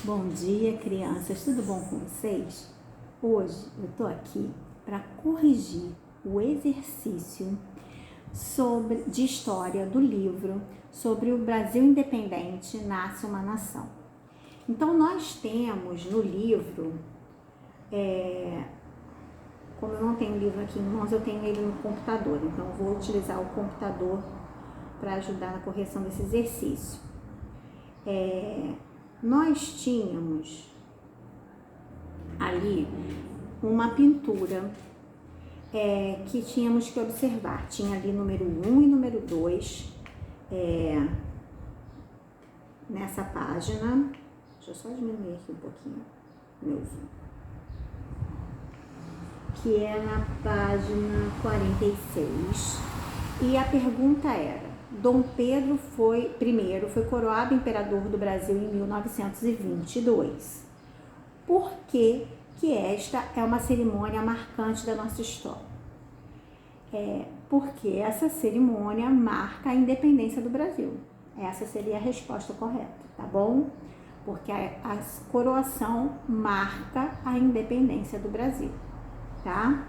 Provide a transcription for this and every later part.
Bom dia, crianças, tudo bom com vocês? Hoje eu tô aqui para corrigir o exercício de história do livro sobre o Brasil independente, nasce uma nação. Então nós temos no livro, como eu não tenho o livro aqui em mãos, eu tenho ele no computador, então eu vou utilizar o computador para ajudar na correção desse exercício. Nós tínhamos ali uma pintura que tínhamos que observar. Tinha ali número 1 e número 2 nessa página. Deixa eu só diminuir aqui um pouquinho meu zoom. Que é na página 46. E a pergunta era: Dom Pedro I foi coroado imperador do Brasil em 1922. Por que esta é uma cerimônia marcante da nossa história? Porque essa cerimônia marca a independência do Brasil. Essa seria a resposta correta, tá bom? Porque a coroação marca a independência do Brasil, tá?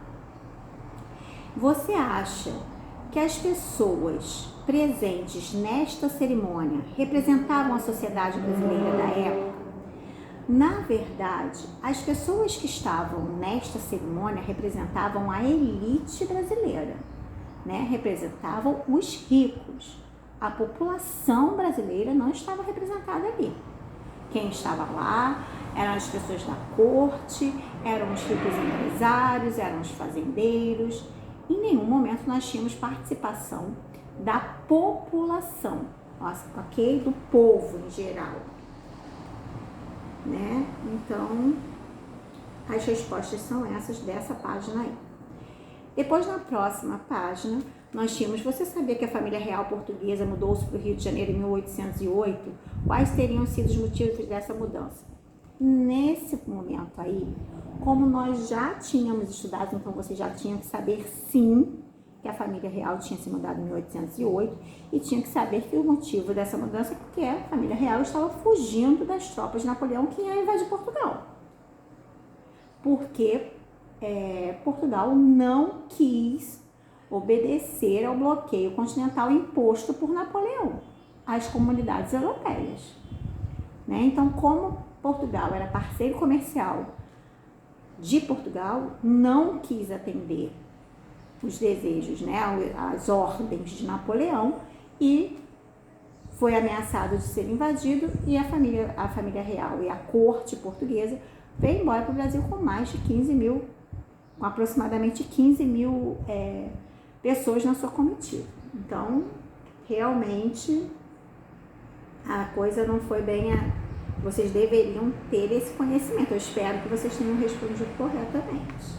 Você acha que as pessoas presentes nesta cerimônia representavam a sociedade brasileira da época? Na verdade, as pessoas que estavam nesta cerimônia representavam a elite brasileira, né? Representavam os ricos. A população brasileira não estava representada ali. Quem estava lá eram as pessoas da corte, eram os ricos empresários, eram os fazendeiros. Em nenhum momento nós tínhamos participação da população, ok? Do povo em geral, né? Então, as respostas são essas dessa página aí. Depois, na próxima página, nós tínhamos: você sabia que a família real portuguesa mudou-se para o Rio de Janeiro em 1808? Quais teriam sido os motivos dessa mudança? Nesse momento aí, como nós já tínhamos estudado, então você já tinha que saber sim que a família real tinha se mudado em 1808 e tinha que saber que o motivo dessa mudança é porque a família real estava fugindo das tropas de Napoleão que iam invadir Portugal. Porque Portugal não quis obedecer ao bloqueio continental imposto por Napoleão às comunidades europeias, né? Então, como Portugal era parceiro comercial de Portugal, não quis atender os desejos, né, as ordens de Napoleão, e foi ameaçado de ser invadido, e a família real e a corte portuguesa veio embora para o Brasil com mais de 15 mil, com aproximadamente 15 mil pessoas na sua comitiva. Então, realmente, a coisa não foi bem vocês deveriam ter esse conhecimento. Eu espero que vocês tenham respondido corretamente.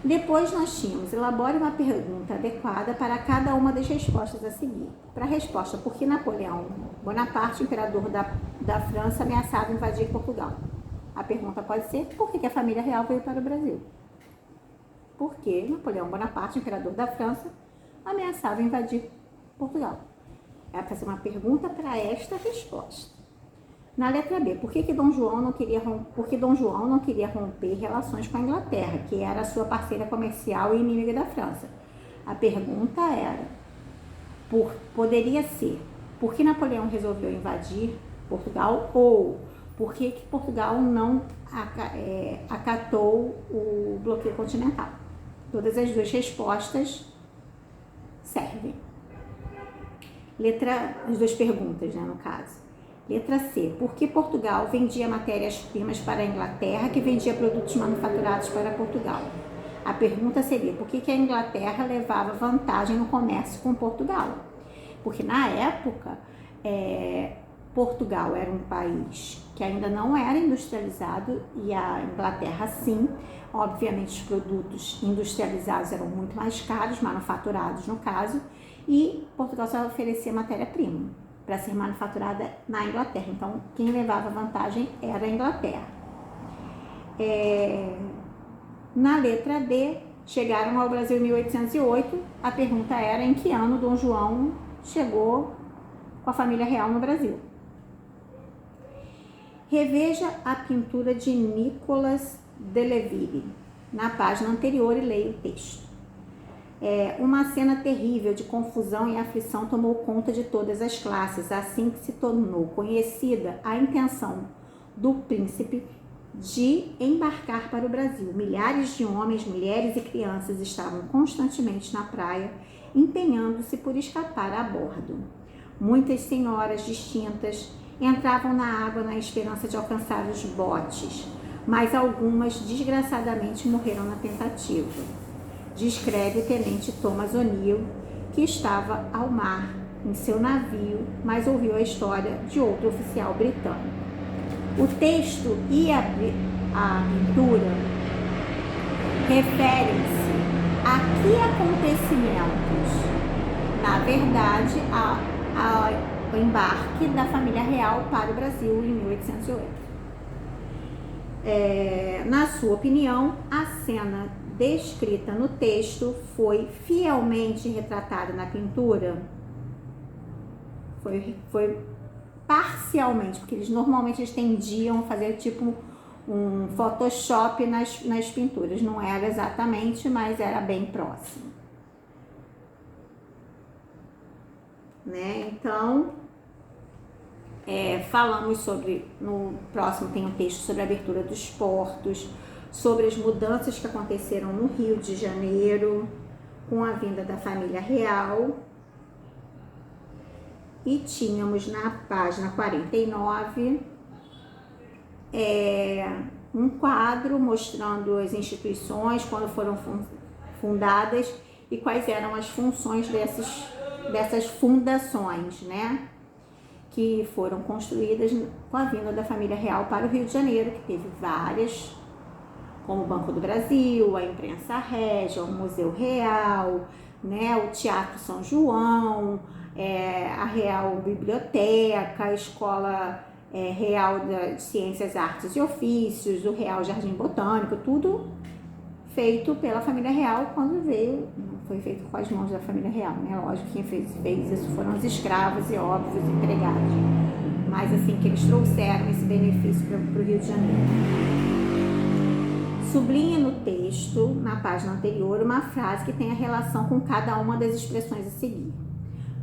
Depois nós tínhamos: elabore uma pergunta adequada para cada uma das respostas a seguir. Para a resposta: por que Napoleão Bonaparte, imperador da França, ameaçava invadir Portugal? A pergunta pode ser: por que a família real veio para o Brasil? Por que Napoleão Bonaparte, imperador da França, ameaçava invadir Portugal? É para fazer uma pergunta para esta resposta. Na letra B: por que Dom João não queria romper relações com a Inglaterra, que era a sua parceira comercial e inimiga da França? A pergunta era: poderia ser, por que Napoleão resolveu invadir Portugal, ou por que Portugal não acatou o bloqueio continental? Todas as duas respostas servem. As duas perguntas, né, no caso. Letra C: por que Portugal vendia matérias-primas para a Inglaterra, que vendia produtos manufaturados para Portugal? A pergunta seria: por que a Inglaterra levava vantagem no comércio com Portugal? Porque na época, Portugal era um país que ainda não era industrializado, e a Inglaterra sim. Obviamente, os produtos industrializados eram muito mais caros, manufaturados no caso, e Portugal só oferecia matéria-prima para ser manufaturada na Inglaterra. Então, quem levava vantagem era a Inglaterra. Na letra D, chegaram ao Brasil em 1808. A pergunta era: em que ano Dom João chegou com a família real no Brasil? Reveja a pintura de Nicolas Delavigne na página anterior e leia o texto. Uma cena terrível de confusão e aflição tomou conta de todas as classes, assim que se tornou conhecida a intenção do príncipe de embarcar para o Brasil. Milhares de homens, mulheres e crianças estavam constantemente na praia, empenhando-se por escapar a bordo. Muitas senhoras distintas entravam na água na esperança de alcançar os botes, mas algumas desgraçadamente morreram na tentativa. Descreve o tenente Thomas O'Neill, que estava ao mar em seu navio, mas ouviu a história de outro oficial britânico. O texto e a pintura referem-se a que acontecimentos? Na verdade, ao embarque da família real para o Brasil em 1808. Na sua opinião, a cena descrita no texto foi fielmente retratada na pintura? Foi parcialmente, porque eles tendiam a fazer tipo um Photoshop nas pinturas. Não era exatamente, mas era bem próximo. Né? Então, falamos sobre, no próximo tem um texto sobre a abertura dos portos, sobre as mudanças que aconteceram no Rio de Janeiro com a vinda da família real. E tínhamos na página 49 um quadro mostrando as instituições, quando foram fundadas e quais eram as funções dessas fundações, né? Que foram construídas com a vinda da família real para o Rio de Janeiro, que teve várias, como o Banco do Brasil, a Imprensa Régia, o Museu Real, né, o Teatro São João, a Real Biblioteca, a Escola Real de Ciências, Artes e Ofícios, o Real Jardim Botânico, tudo feito pela família real quando veio, não foi feito com as mãos da família real, né? Lógico que quem fez isso foram os escravos e óbvios empregados, mas assim que eles trouxeram esse benefício para o Rio de Janeiro. Sublinhe no texto, na página anterior, uma frase que tenha relação com cada uma das expressões a seguir.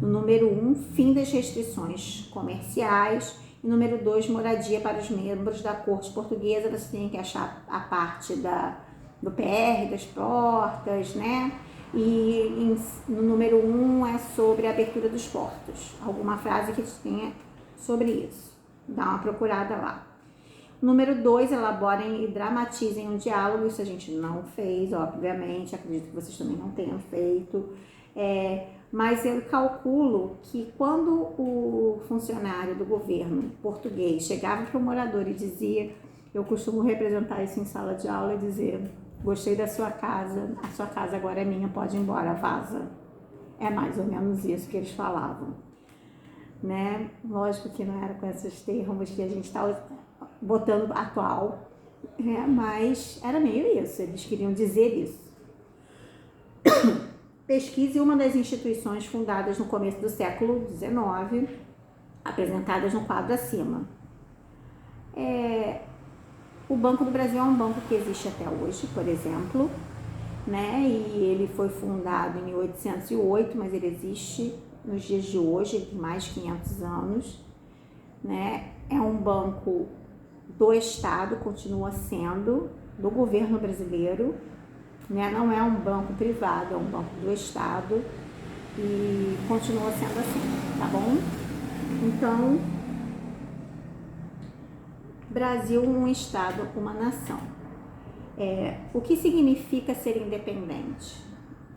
No número 1, fim das restrições comerciais. E número 2, moradia para os membros da corte portuguesa. Você tem que achar a parte do PR, das portas, né? E no número 1 é sobre a abertura dos portos. Alguma frase que tenha sobre isso. Dá uma procurada lá. Número 2, elaborem e dramatizem um diálogo. Isso a gente não fez, obviamente. Acredito que vocês também não tenham feito. Mas eu calculo que quando o funcionário do governo português chegava para o morador e dizia, eu costumo representar isso em sala de aula e dizer, gostei da sua casa, a sua casa agora é minha, pode ir embora, vaza. É mais ou menos isso que eles falavam. Né? Lógico que não era com esses termos que a gente está botando atual, mas era meio isso, eles queriam dizer isso. Pesquise uma das instituições fundadas no começo do século XIX, apresentadas no quadro acima. O Banco do Brasil é um banco que existe até hoje, por exemplo, né? E ele foi fundado em 1808, mas ele existe nos dias de hoje, tem mais de 500 anos, né? É um banco do Estado, continua sendo, do governo brasileiro, né? Não é um banco privado, é um banco do Estado e continua sendo assim, tá bom? Então, Brasil, um Estado, uma nação. O que significa ser independente?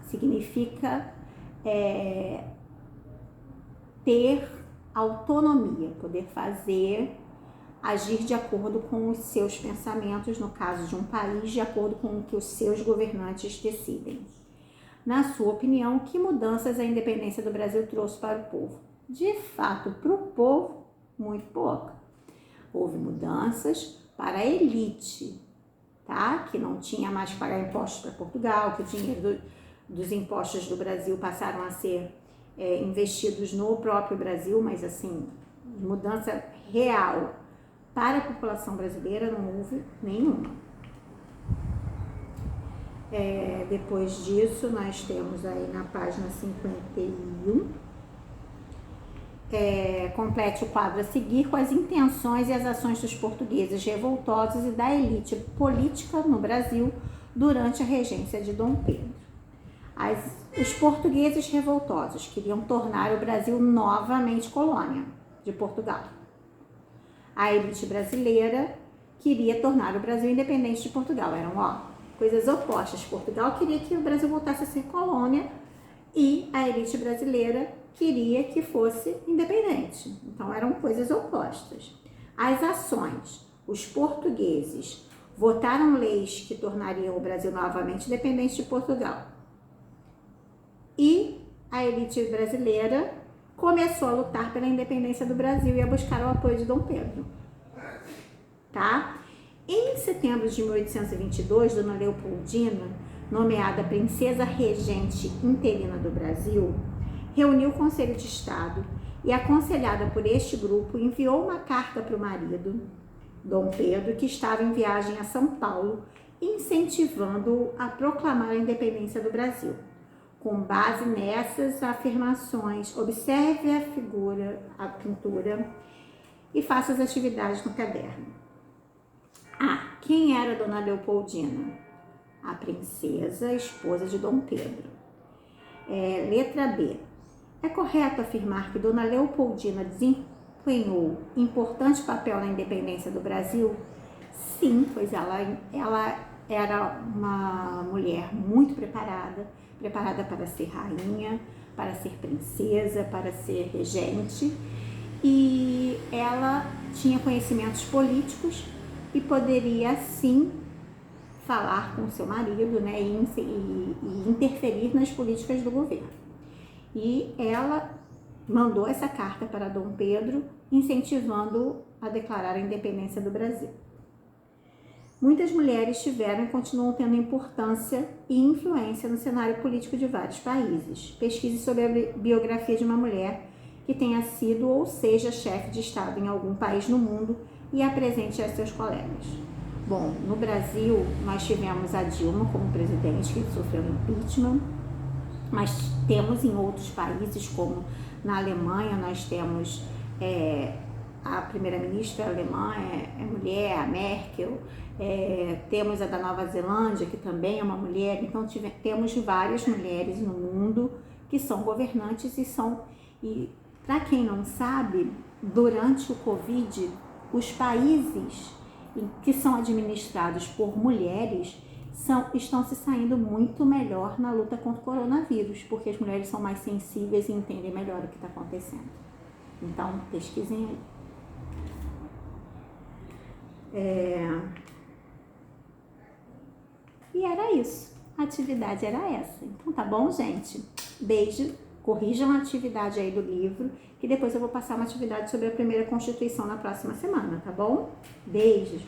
Significa ter autonomia, poder agir de acordo com os seus pensamentos, no caso de um país, de acordo com o que os seus governantes decidem. Na sua opinião, que mudanças a independência do Brasil trouxe para o povo? De fato, para o povo, muito pouca. Houve mudanças para a elite, tá? Que não tinha mais que pagar impostos para Portugal, que o dinheiro dos impostos do Brasil passaram a ser investidos no próprio Brasil, mas assim, mudança real para a população brasileira não houve nenhuma. Depois disso, nós temos aí na página 51, complete o quadro a seguir com as intenções e as ações dos portugueses revoltosos e da elite política no Brasil durante a regência de Dom Pedro. Os portugueses revoltosos queriam tornar o Brasil novamente colônia de Portugal. A elite brasileira queria tornar o Brasil independente de Portugal. Eram, coisas opostas. Portugal queria que o Brasil voltasse a ser colônia e a elite brasileira queria que fosse independente. Então, eram coisas opostas. As ações. Os portugueses votaram leis que tornariam o Brasil novamente independente de Portugal. E a elite brasileira começou a lutar pela independência do Brasil e a buscar o apoio de Dom Pedro. Tá? Em setembro de 1822, Dona Leopoldina, nomeada princesa regente interina do Brasil, reuniu o Conselho de Estado e, aconselhada por este grupo, enviou uma carta para o marido, Dom Pedro, que estava em viagem a São Paulo, incentivando-o a proclamar a independência do Brasil. Com base nessas afirmações, observe a pintura e faça as atividades no caderno. Quem era Dona Leopoldina? A princesa, esposa de Dom Pedro. Letra B. É correto afirmar que Dona Leopoldina desempenhou importante papel na independência do Brasil? Sim, pois ela era uma mulher muito preparada para ser rainha, para ser princesa, para ser regente, e ela tinha conhecimentos políticos e poderia, sim, falar com seu marido, né, e interferir nas políticas do governo. E ela mandou essa carta para Dom Pedro, incentivando-o a declarar a independência do Brasil. Muitas mulheres tiveram e continuam tendo importância e influência no cenário político de vários países. Pesquise sobre a biografia de uma mulher que tenha sido ou seja chefe de Estado em algum país no mundo e apresente a seus colegas. Bom, no Brasil, nós tivemos a Dilma como presidente, que sofreu impeachment, mas temos em outros países, como na Alemanha, nós temos a primeira-ministra alemã é mulher, a Merkel, temos a da Nova Zelândia, que também é uma mulher. Então, temos várias mulheres no mundo que são governantes e para quem não sabe, durante o Covid, os países que são administrados por mulheres estão se saindo muito melhor na luta contra o coronavírus, porque as mulheres são mais sensíveis e entendem melhor o que está acontecendo. Então, pesquisem aí. E era isso. A atividade era essa. Então, tá bom, gente? Beijo. Corrijam a atividade aí do livro, que depois eu vou passar uma atividade sobre a primeira Constituição na próxima semana, tá bom? Beijos!